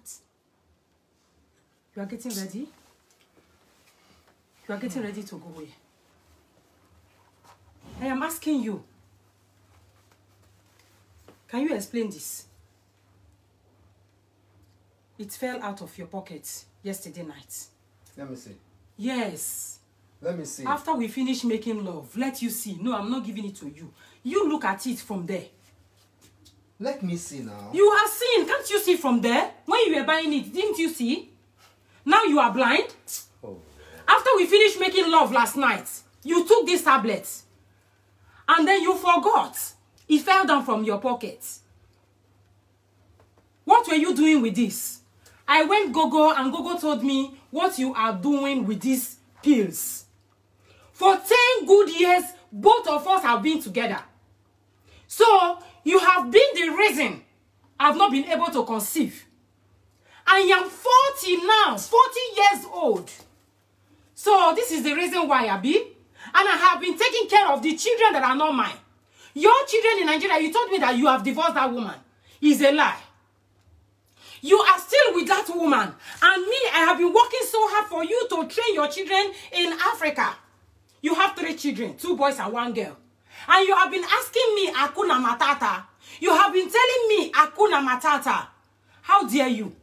What? You are getting ready? You are getting ready to go away. I am asking you. Can you explain this? It fell out of your pocket yesterday night. Let me see. Yes. Let me see. After we finish making love, let you see. No, I'm not giving it to you. You look at it from there. Let me see now. You are seeing. Can't you see from there? When you were buying it, didn't you see? Now you are blind. Oh. After we finished making love last night, you took this tablet. And then you forgot. It fell down from your pocket. What were you doing with this? I went Gogo and Gogo told me what you are doing with these pills. For 10 good years, both of us have been together. So, you have been the reason I've not been able to conceive. I am 40 now, 40 years old. So, this is the reason why, Abi. And I have been taking care of the children that are not mine. Your children in Nigeria, you told me that you have divorced that woman. It's a lie. You are still with that woman. And me, I have been working so hard for you to train your children in Africa. You have 3 children, 2 boys and 1 girl. And you have been asking me, Hakuna Matata. You have been telling me, Hakuna Matata. How dare you?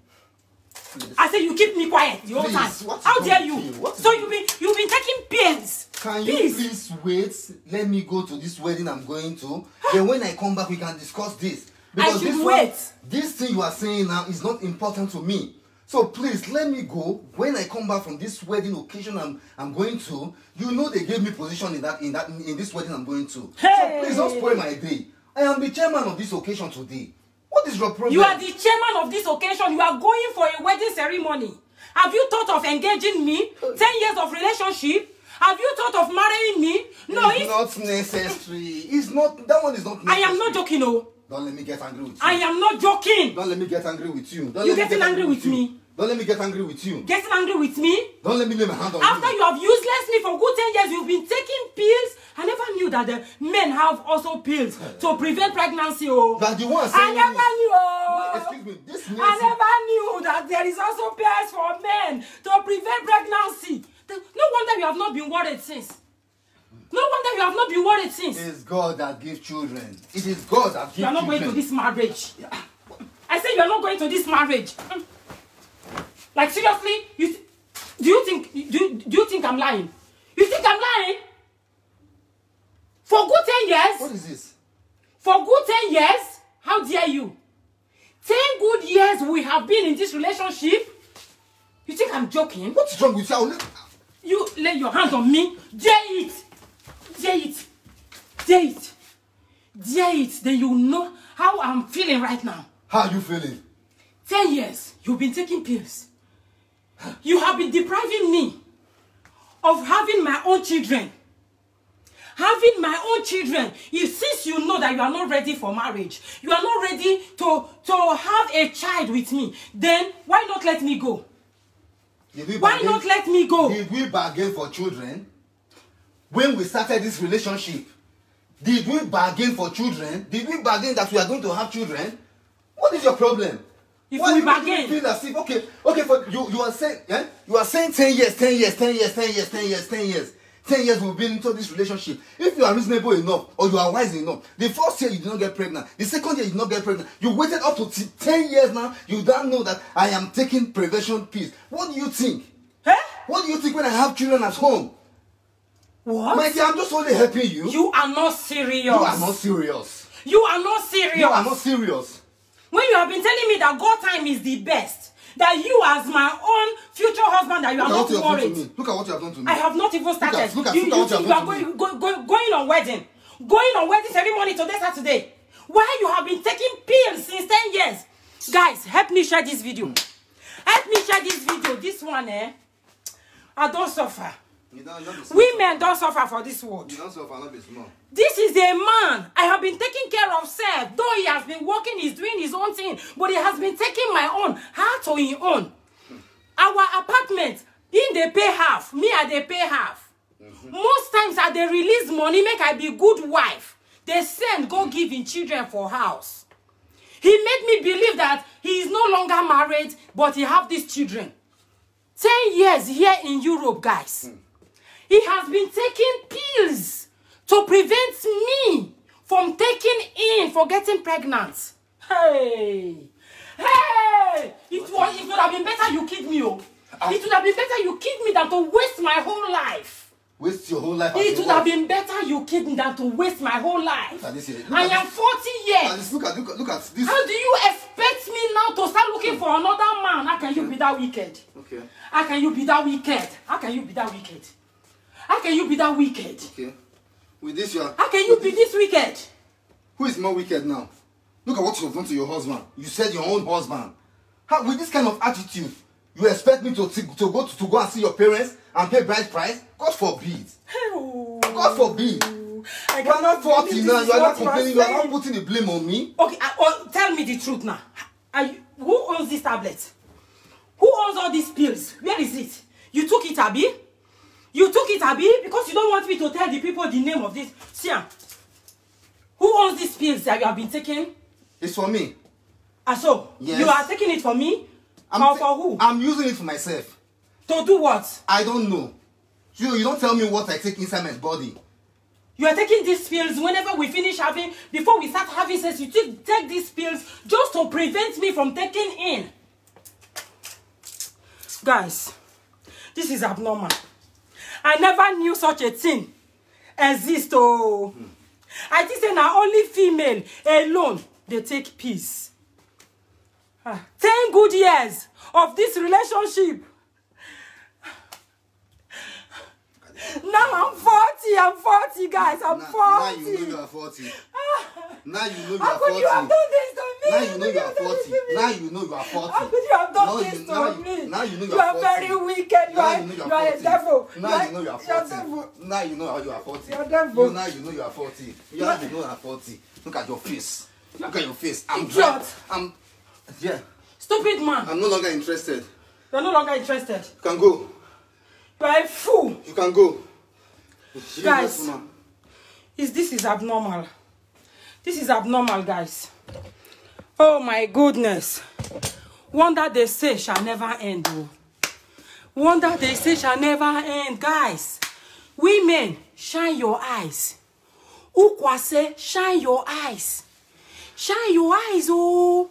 Please. I said you keep me quiet the whole time. How dare you? So you've been taking pills. Can you please wait? Let me go to this wedding I'm going to. Then when I come back, we can discuss this. Because I should wait. This thing you are saying now is not important to me. So please let me go. When I come back from this wedding occasion I'm going to, you know they gave me position in this wedding I'm going to. Hey. So please don't spoil my day. I am the chairman of this occasion today. What is your problem? You are the chairman of this occasion. You are going for a wedding ceremony. Have you thought of engaging me? 10 years of relationship? Have you thought of marrying me? No, it's not necessary. It's not. That one is not necessary. I am not joking, oh. Don't let me get angry with you. I am not joking. Don't let me get angry with you. You getting angry with me? Don't let me get angry with you. Getting angry with me? Don't let me lay my hand on you. After you have useless me for good 10 years, you've been taking pills. I never knew that the men have also pills to prevent pregnancy. Oh, that the one I never knew. Oh, wait, excuse me. This I never knew that there is also pills for men to prevent pregnancy. No wonder you have not been worried since. No wonder you have not been worried since. It is God that gives children. It is God that gives children. You are not going to this marriage. Yeah. I said you are not going to this marriage. Like seriously, do you think I'm lying? You think I'm lying? For good 10 years? What is this? For good 10 years? How dare you? 10 good years we have been in this relationship. You think I'm joking? What's wrong with you? You lay your hands on me. Dare it. Dare it. Dare it. Dare it. Then you know how I'm feeling right now. How are you feeling? 10 years. You've been taking pills. You have been depriving me of having my own children. Having my own children. Since you know that you are not ready for marriage, you are not ready to have a child with me, then why not let me go? Why not let me go? Did we bargain for children? When we started this relationship, did we bargain for children? Did we bargain that we are going to have children? What is your problem? If we bargain, feel as if okay, for you are saying, you are saying 10 years, 10 years, 10 years, 10 years, 10 years, 10 years. 10 years we've been into this relationship. If you are reasonable enough or you are wise enough, the first year you did not get pregnant, the second year you did not get pregnant, you waited up to 10 years now, you don't know that I am taking prevention pills. What do you think? Huh? What do you think when I have children at home? What? My dear, I'm just only helping you. You are not serious. You are not serious. You are not serious. You are not serious. When you have been telling me that God time is the best, that you as my own future husband, that you are not worried. Look at what you have done to me. I have not even started. Look at what you have done to me. You are going on wedding. Going on wedding ceremony today, Saturday. Why you have been taking pills since 10 years? Guys, help me share this video. Help me share this video. This one, I don't suffer. Women don't suffer for this world. You don't suffer, not be small. This is a man. I have been taking care of self. Though he has been working, he's doing his own thing. But he has been taking my own. How to his own. Our apartment, they pay half. Me, they pay half. Most times, they release money, make I be good wife. They send, go give in children for house. He made me believe that he is no longer married, but he have these children. 10 years here in Europe, guys. He has been taking pills to prevent me from getting pregnant. Hey! Hey! It would have been better you killed me, oh. It would have been better you killed me than to waste my whole life. Waste your whole life. It would have been better you killed me than to waste my whole life. I am 40 years. Look at this. How do you expect me now to start looking for another man? How can you be that wicked? Okay. How can you be that wicked? How can you be that wicked? How can you be that wicked? Okay. With this, you are. How can you be this wicked? Who is more wicked now? Look at what you have done to your husband. You said your own husband. How, with this kind of attitude, you expect me to go and see your parents and pay bride price? God forbid. God forbid. You are not 40 now. You are not complaining. You are not putting the blame on me. Okay, tell me the truth now. Who owns this tablet? Who owns all these pills? Where is it? You took it, Abi? You took it, Abi? Because you don't want me to tell the people the name of this. Sian, who owns these pills that you have been taking? It's for me. So, yes. You are taking it for me? Or for who? I'm using it for myself. To do what? I don't know. You don't tell me what I take inside my body. You are taking these pills whenever we finish having, before we start having sex, you take these pills just to prevent me from taking in. Guys, this is abnormal. I never knew such a thing exists. Oh. I think say now only female alone they take peace. 10 good years of this relationship. Now I'm 40, guys. I'm 40. Now you know you are 40. Now you know you are 40. How could you have done this to me? Now you know you are 40. Now you know you are 40. How could you have done this to me? Now you know you are 40. Very wicked. You are a devil. Now you know you are 40. Now you know how you are 40. You're a devil. Now you know you are 40. You know you are 40. Look at your face. Look at your face. Yeah. Stupid man. I'm no longer interested. You're no longer interested. You can go. You are a fool. You can go. Guys, this is abnormal. This is abnormal, guys. Oh my goodness. Wonder they say shall never end. Oh. Wonder they say shall never end. Guys, women, shine your eyes. Ukwase, shine your eyes. Shine your eyes, oh.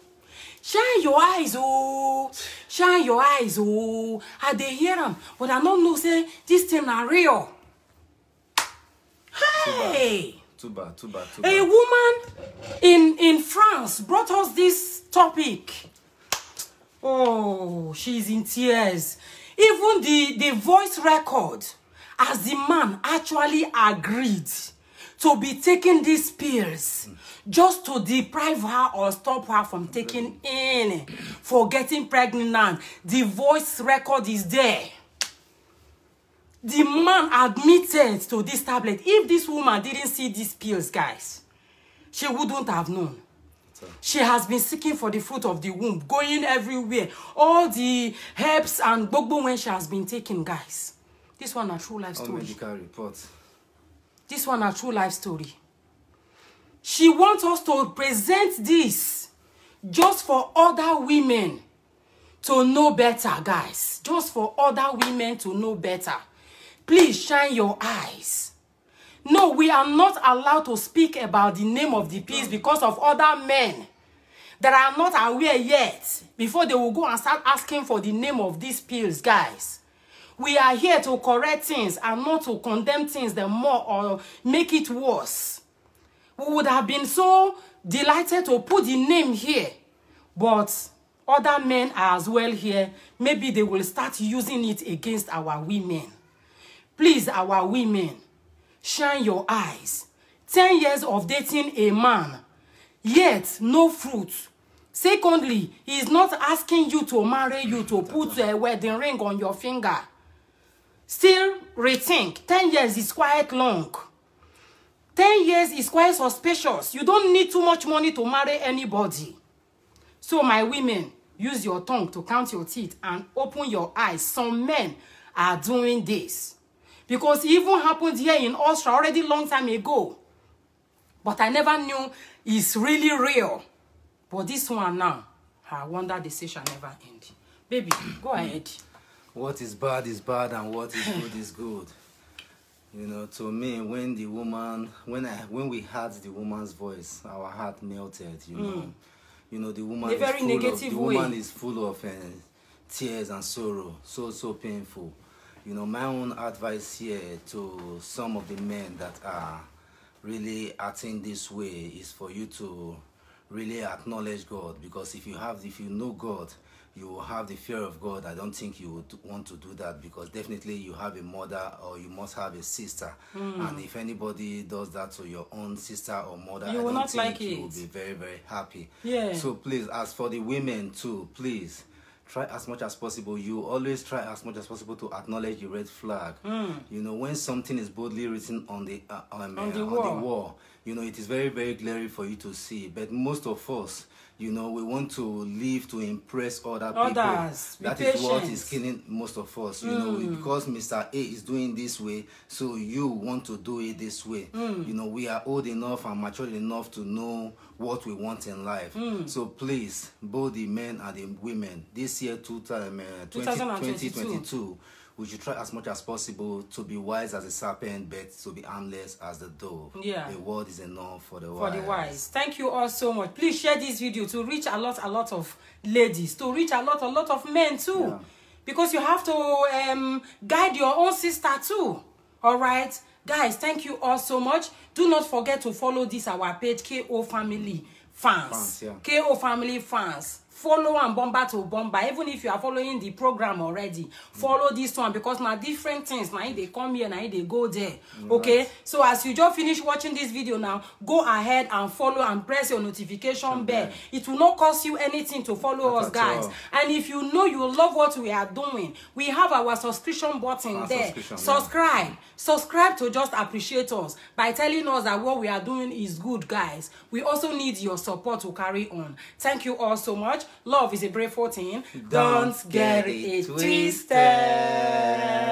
Shine your eyes, oh. Shine your eyes, oh. I dey hear them, but I don't know say this thing are real. Hey. Too bad. A woman in France brought us this topic. Oh, she's in tears. Even the voice record, as the man actually agreed to be taking these pills just to deprive her or stop her from taking in for getting pregnant. The voice record is there. The man admitted to this tablet. If this woman didn't see these pills, guys, she wouldn't have known. She has been seeking for the fruit of the womb, going everywhere. All the herbs and gbogbo when she has been taking, guys. This one a true life story. All medical reports. This one a true life story. She wants us to present this just for other women to know better, guys. Just for other women to know better. Please shine your eyes. No, we are not allowed to speak about the name of the pills because of other men that are not aware yet before they will go and start asking for the name of these pills, guys. We are here to correct things and not to condemn things the more or make it worse. We would have been so delighted to put the name here, but other men are as well here. Maybe they will start using it against our women. Please, our women, shine your eyes. 10 years of dating a man, yet no fruit. Secondly, he is not asking you to marry you, to put a wedding ring on your finger. Still rethink. 10 years is quite long. 10 years is quite suspicious. You don't need too much money to marry anybody. So my women, use your tongue to count your teeth and open your eyes. Some men are doing this. Because it even happened here in Austria already long time ago. But I never knew it's really real. But this one now, I wonder the say shall never end. Baby, go ahead. What is bad, and what is good is good. You know, to me, when we heard the woman's voice, our heart melted. You know, the woman A very negative way. The woman is full of tears and sorrow, so painful. You know, my own advice here to some of the men that are really acting this way is for you to really acknowledge God, because if you know God, you will have the fear of God. I don't think you would want to do that, because definitely you have a mother or you must have a sister. And if anybody does that to your own sister or mother, you will not like it. You will be very, very happy. Yeah. So please, as for the women too, please try as much as possible. You always try as much as possible to acknowledge the red flag. You know, when something is boldly written on the wall, you know, it is very, very glaring for you to see. But most of us, you know, we want to live to impress other people. That is what is killing most of us. You know, because Mr. A is doing this way, so you want to do it this way. You know, we are old enough and mature enough to know what we want in life. So please, both the men and the women, this year 2022, we should try as much as possible to be wise as a serpent, but to be harmless as the dove. Yeah. The word is enough for the wise. For the wise. Thank you all so much. Please share this video to reach a lot of ladies, to reach a lot of men too. Yeah. Because you have to guide your own sister too. All right? Guys, thank you all so much. Do not forget to follow this our page, KO Family Fans. Yeah. KO Family Fans. Follow and bomber to bomber. Even if you are following the program already, follow this one, because now different things. Now they come here, now they go there. Okay? Right. So as you just finish watching this video now, go ahead and follow and press your notification bell. It will not cost you anything to follow us, guys. And if you know you love what we are doing, we have our subscription button there. Subscribe. Subscribe to just appreciate us by telling us that what we are doing is good, guys. We also need your support to carry on. Thank you all so much. Love is a brave thing. Don't get it twisted.